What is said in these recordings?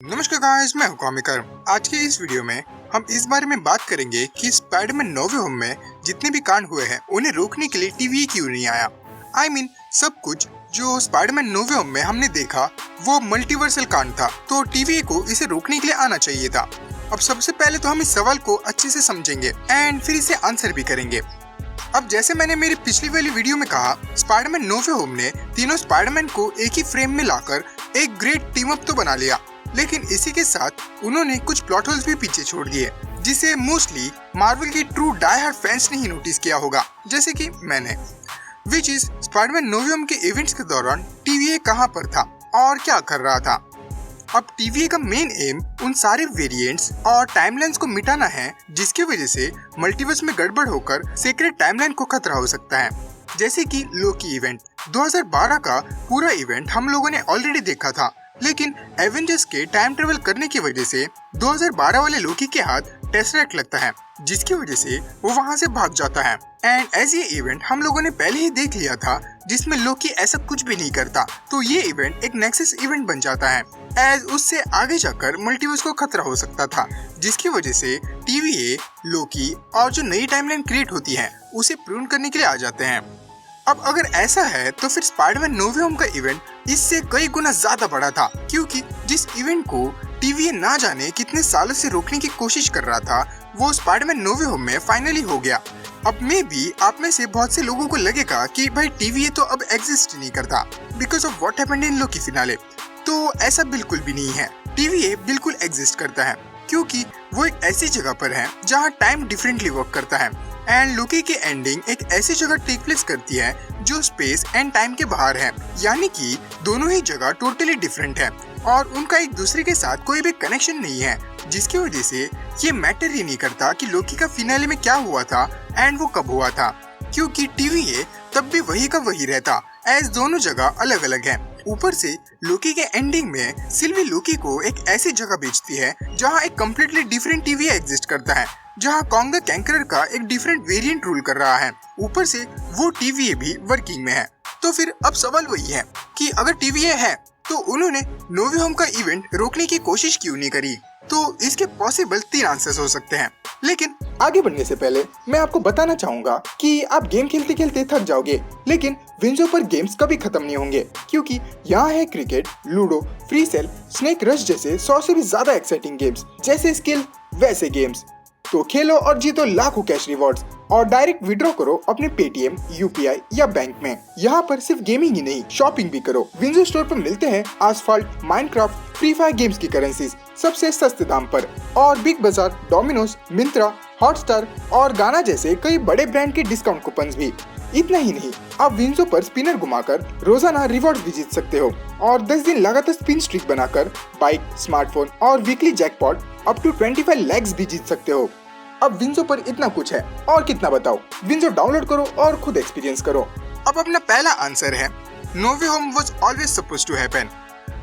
नमस्कार गाइस, मैं हूं कॉमिकर। आज के इस वीडियो में हम इस बारे में बात करेंगे कि स्पाइडरमैन नो वे होम में जितने भी कांड हुए हैं उन्हें रोकने के लिए टीवीए क्यों नहीं आया। सब कुछ जो स्पाइडरमैन नो वे होम में हमने देखा वो मल्टीवर्सल कांड था, तो टीवीए को इसे रोकने के लिए आना चाहिए था। अब सबसे पहले तो हम इस सवाल को अच्छे से समझेंगे एंड फिर इसे आंसर भी करेंगे। अब जैसे मैंने मेरी पिछली वाली वीडियो में कहा, स्पाइडरमैन नो वे होम ने तीनों स्पाइडरमैन को एक ही फ्रेम में लाकर एक ग्रेट टीम अप तो बना लिया, लेकिन इसी के साथ उन्होंने कुछ प्लॉट होल्स भी पीछे छोड़ दिए जिसे मोस्टली मार्वल के ट्रू डाई हार्ड फैंस ने ही नोटिस किया होगा, जैसे कि मैंने। Which is Spiderman no way home के इवेंट्स के दौरान टीवीए कहां पर था और क्या कर रहा था। अब टीवीए का मेन एम उन सारे वेरिएंट्स और टाइमलाइंस को मिटाना है जिसकी वजह से मल्टीवर्स में गड़बड़ होकर सीक्रेट टाइमलाइन को खतरा हो सकता है। जैसे कि लोकी इवेंट 2012 का पूरा इवेंट हम लोगों ने ऑलरेडी देखा था, लेकिन एवेंजर्स के टाइम ट्रेवल करने की वजह से 2012 वाले लोकी के हाथ टेसरेक्ट लगता है, जिसकी वजह से वो वहां से भाग जाता है। एंड एज ये इवेंट हम लोगों ने पहले ही देख लिया था जिसमें लोकी ऐसा कुछ भी नहीं करता, तो ये इवेंट एक नेक्सस इवेंट बन जाता है एज उससे आगे जाकर मल्टीवर्स को खतरा हो सकता था, जिसकी वजह से टीवीए, लोकी और जो नई टाइमलाइन क्रिएट होती है उसे प्रून करने के लिए आ जाते हैं। अब अगर ऐसा है तो फिर स्पाइडरमैन नो वे होम का इवेंट इससे कई गुना ज्यादा बड़ा था, क्योंकि जिस इवेंट को टीवीए ना जाने कितने सालों से रोकने की कोशिश कर रहा था वो स्पाइडरमैन नो वे होम में फाइनली हो गया। अब में भी आप में से बहुत से लोगों को लगेगा कि भाई टीवीए तो अब एग्जिस्ट नहीं करता because of what happened in Loki finale, तो ऐसा बिल्कुल भी नहीं है। टीवीए बिल्कुल एग्जिस्ट करता है क्योंकि वो एक ऐसी जगह पर है जहाँ टाइम डिफरेंटली वर्क करता है एंड लोकी की एंडिंग एक ऐसी जगह टेक प्लेस करती है जो स्पेस एंड टाइम के बाहर है, यानी कि दोनों ही जगह टोटली डिफरेंट है और उनका एक दूसरे के साथ कोई भी कनेक्शन नहीं है, जिसकी वजह से ये मैटर ही नहीं करता कि लोकी का फिनाले में क्या हुआ था एंड वो कब हुआ था, क्योंकि टीवीए तब भी वही का वही रहता एज दोनों जगह अलग अलग है। ऊपर से लोकी के एंडिंग में सिल्वी लोकी को एक ऐसी जगह भेजती है जहाँ एक कम्प्लीटली डिफरेंट टीवीए एग्जिस्ट करता है, जहाँ कॉन्ग द कैंकरर का एक डिफरेंट वेरिएंट रूल कर रहा है। ऊपर से वो टीवीए भी वर्किंग में है। तो फिर अब सवाल वही है कि अगर टीवीए है तो उन्होंने नो वे होम का इवेंट रोकने की कोशिश क्यों नहीं करी। तो इसके पॉसिबल 3 आंसर्स हो सकते हैं, लेकिन आगे बढ़ने से पहले मैं आपको बताना चाहूंगा कि आप गेम खेलते खेलते थक जाओगे, लेकिन विंजो पर गेम्स कभी खत्म नहीं होंगे, क्योंकि यहाँ है cricket, ludo, free cell, snake rush जैसे 100 से भी ज्यादा एक्साइटिंग गेम्स। जैसे स्किल वैसे गेम्स, तो खेलो और जीतो लाखों कैश रिवॉर्ड्स और डायरेक्ट विड्रॉ करो अपने पेटीएम, यूपीआई या बैंक में। यहाँ पर सिर्फ गेमिंग ही नहीं, शॉपिंग भी करो। विंजो स्टोर पर मिलते हैं Asphalt, Minecraft, free fire games की करेंसीज सबसे सस्ते दाम पर, और बिग बाजार, डोमिनोज, मिंत्रा, हॉटस्टार और गाना जैसे कई बड़े ब्रांड के डिस्काउंट कूपन्स भी। इतना ही नहीं, आप विंजो पर स्पिनर घुमाकर रोजाना रिवॉर्ड भी जीत सकते हो और 10 दिन लगातार स्पिन स्ट्रीक बनाकर बाइक, स्मार्टफोन और weekly jackpot up to 25 lakhs भी जीत सकते हो। अब विंजो पर इतना कुछ है और कितना बताओ। विंजो डाउनलोड करो और खुद एक्सपीरियंस करो। अब अपना पहला आंसर है no way home was always supposed to happen.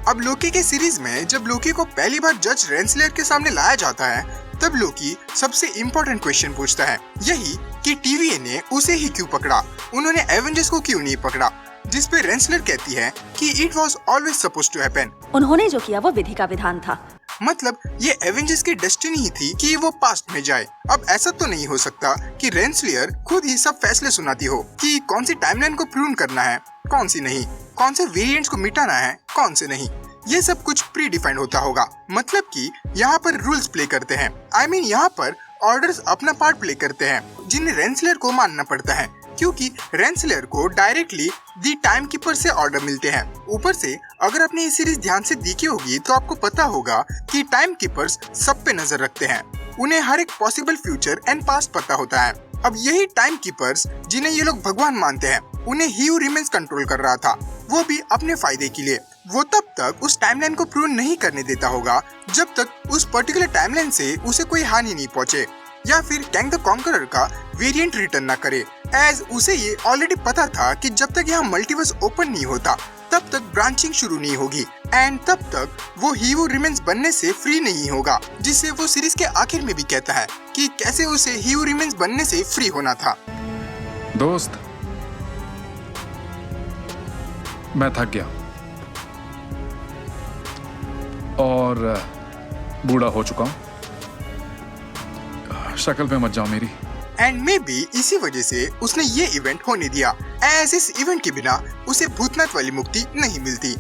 अब लोकी के सीरीज में जब लोकी को पहली बार जज रेंसलर के सामने लाया जाता है तब लोकी सबसे इम्पोर्टेंट क्वेश्चन पूछता है, यही कि टीवीए ने उसे ही क्यों पकड़ा, उन्होंने एवेंजर्स को क्यों नहीं पकड़ा, जिस पे रेंसलर कहती है कि it was always supposed to happen. उन्होंने जो किया वो विधि का विधान था। मतलब ये एवेंजर्स की डेस्टिनी ही थी कि वो पास्ट में जाए। अब ऐसा तो नहीं हो सकता कि रेंसलर खुद ही सब फैसले सुनाती हो कि कौन सी टाइमलाइन को प्रून करना है, कौन सी नहीं, कौन से वेरिएंट्स को मिटाना है, कौन से नहीं। ये सब कुछ प्री डिफाइंड होता होगा, मतलब कि यहाँ पर रूल्स प्ले करते हैं। यहाँ पर ऑर्डर्स अपना पार्ट प्ले करते हैं जिन्हें रेंसलर को मानना पड़ता है, क्योंकि रेंसलर को डायरेक्टली दी टाइम कीपर से ऑर्डर मिलते हैं। ऊपर से अगर आपने ये सीरीज ध्यान से देखी होगी तो आपको पता होगा कि टाइम कीपर्स सब पे नजर रखते हैं, उन्हें हर एक पॉसिबल फ्यूचर एंड पास्ट पता होता है। अब यही टाइम कीपर्स जिन्हें ये लोग भगवान मानते हैं, उन्हें ही हू रिमेन्स कंट्रोल कर रहा था, वो भी अपने फायदे के लिए। वो तब तक उस टाइमलाइन को प्रून नहीं करने देता होगा जब तक उस पर्टिकुलर टाइमलाइन से उसे कोई हानि नहीं पहुंचे या फिर कैंग द कॉन्करर का वेरिएंट रिटर्न ना करे, एज उसे ये ऑलरेडी पता था कि जब तक यहाँ मल्टीवर्स ओपन नहीं होता तब तक ब्रांचिंग शुरू नहीं होगी एंड तब तक वो ही हू रिमेन्स बनने से फ्री नहीं होगा, जिससे वो सीरीज के आखिर में भी कहता है कि कैसे उसे ही हू रिमेन्स बनने से फ्री होना था। दोस्त, मैं थक गया। और बूढ़ा हो चुका हूं। शक्ल पे मत जाओ मेरी। एंड मे बी इसी वजह से उसने ये इवेंट होने दिया, एज इस इवेंट के बिना उसे भूतनाथ वाली मुक्ति नहीं मिलती।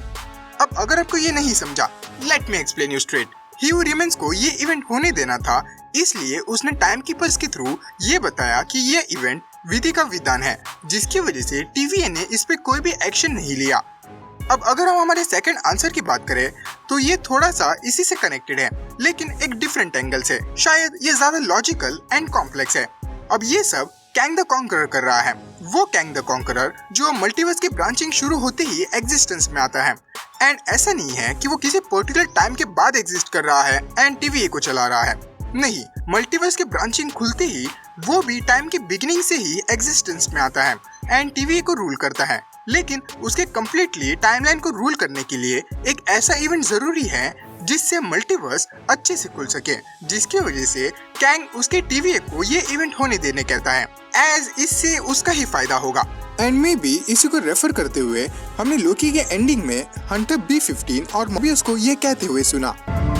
अब अगर आपको ये नहीं समझा, let me explain you straight. He who remains को ये इवेंट होने देना था, इसलिए उसने टाइम कीपर्स के थ्रू ये बताया कि ये इवेंट विधि का विधान है, जिसकी वजह से टीवीए ने इस पे कोई भी एक्शन नहीं लिया। अब अगर हम हमारे सेकंड आंसर की बात करें तो ये थोड़ा सा इसी से कनेक्टेड है, लेकिन एक डिफरेंट एंगल से। शायद ये ज्यादा लॉजिकल एंड कॉम्प्लेक्स है। अब ये सब कैंग द कॉन्करर कर रहा है, वो कैंग द कॉन्करर जो मल्टीवर्स की ब्रांचिंग शुरू होते ही एग्जिस्टेंस में आता है। एंड ऐसा नहीं है कि वो किसी पर्टिकुलर टाइम के बाद एग्जिस्ट कर रहा है एंड टीवीए को चला रहा है। नहीं, मल्टीवर्स की ब्रांचिंग खुलते ही वो भी टाइम की बिगिनिंग से ही एग्जिस्टेंस में आता है एंड टीवीए को रूल करता है। लेकिन उसके कम्प्लीटली टाइमलाइन को रूल करने के लिए एक ऐसा इवेंट जरूरी है जिससे मल्टीवर्स अच्छे से खुल सके, जिसकी वजह से कैंग उसके टीवीए को ये इवेंट होने देने कहता है, एज इससे उसका ही फायदा होगा। एंड मे बी इसी को रेफर करते हुए हमने लोकी के एंडिंग में हंटर B15 और मोबियस को ये कहते हुए सुना,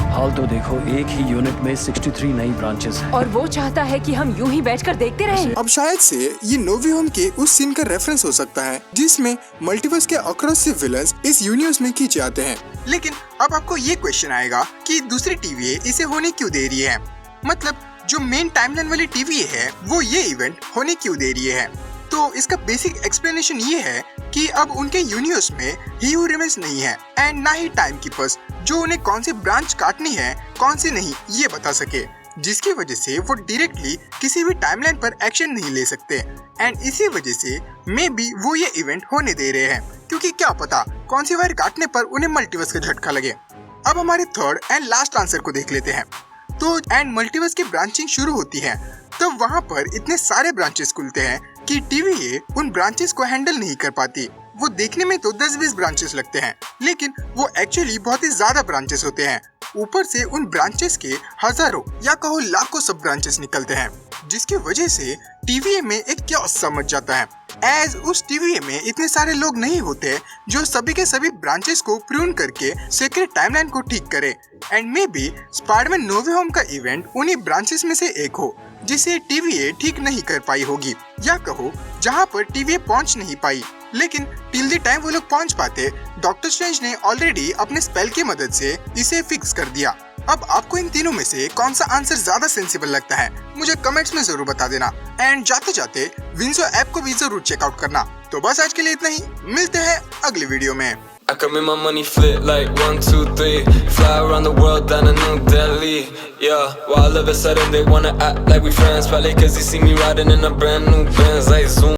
हाल तो देखो, एक ही यूनिट में 63 नई ब्रांचेस हैं। और वो चाहता है कि हम यूं ही बैठकर देखते रहें। अब शायद से ये नोवे होम के उस सीन का रेफरेंस हो सकता है जिसमें मल्टीवर्स के अक्रॉस से विलन्स इस यूनिवर्स में खींचे आते हैं। लेकिन अब आपको ये क्वेश्चन आएगा कि दूसरी टीवीए इसे होने क्यों दे रही है, मतलब जो मेन टाइमलाइन वाली टीवीए है वो ये इवेंट होने क्यों दे रही है। तो इसका बेसिक एक्सप्लेनेशन ये है कि अब उनके यूनिवर्स में ह्यू रिमेंस नहीं है एंड ना ही टाइम कीपर्स जो उन्हें कौन सी ब्रांच काटनी है कौन सी नहीं ये बता सके, जिसकी वजह से वो डायरेक्टली किसी भी टाइमलाइन पर एक्शन नहीं ले सकते। एंड इसी वजह से मे बी वो ये इवेंट होने दे रहे हैं, क्योंकि क्या पता कौन सी वायर काटने पर उन्हें मल्टीवर्स का झटका लगे। अब हमारे थर्ड एंड लास्ट आंसर को देख लेते हैं। तो एंड मल्टीवर्स की ब्रांचिंग शुरू होती है, तो वहाँ पर इतने सारे ब्रांचेस खुलते हैं कि टीवीए उन ब्रांचेस को हैंडल नहीं कर पाती। वो देखने में तो 10-20 ब्रांचेस लगते हैं, लेकिन वो एक्चुअली बहुत ही ज्यादा ब्रांचेस होते हैं। ऊपर से उन ब्रांचेस के हजारों या कहो लाखों सब ब्रांचेस निकलते हैं, जिसकी वजह से टीवीए में एक क्या समझ जाता है, एज उस टीवीए में इतने सारे लोग नहीं होते जो सभी के सभी ब्रांचेस को प्रून करके सेक्रेट टाइमलाइन को ठीक करे। And may be Spiderman no way home का इवेंट उन्हीं ब्रांचेस में से एक हो जिसे टीवीए ठीक नहीं कर पाई होगी, या कहो जहाँ पर टीवीए पहुँच नहीं पाई, लेकिन टिल द टाइम वो लोग पहुँच पाते डॉक्टर स्ट्रेंज ने ऑलरेडी अपने स्पेल की मदद से इसे फिक्स कर दिया। अब आपको इन तीनों में से कौन सा आंसर ज्यादा सेंसिबल लगता है मुझे कमेंट्स में जरूर बता देना। एंड जाते जाते विंजो ऐप को भी जरूर चेकआउट करना। तो बस आज के लिए इतना ही, मिलते हैं अगली वीडियो में। I can make my money flip like 1, 2, 3. Fly around the world down to New Delhi. Yeah, while all of a sudden they wanna act like we friends. Probably cause they see me riding in a brand new Benz like Zoom.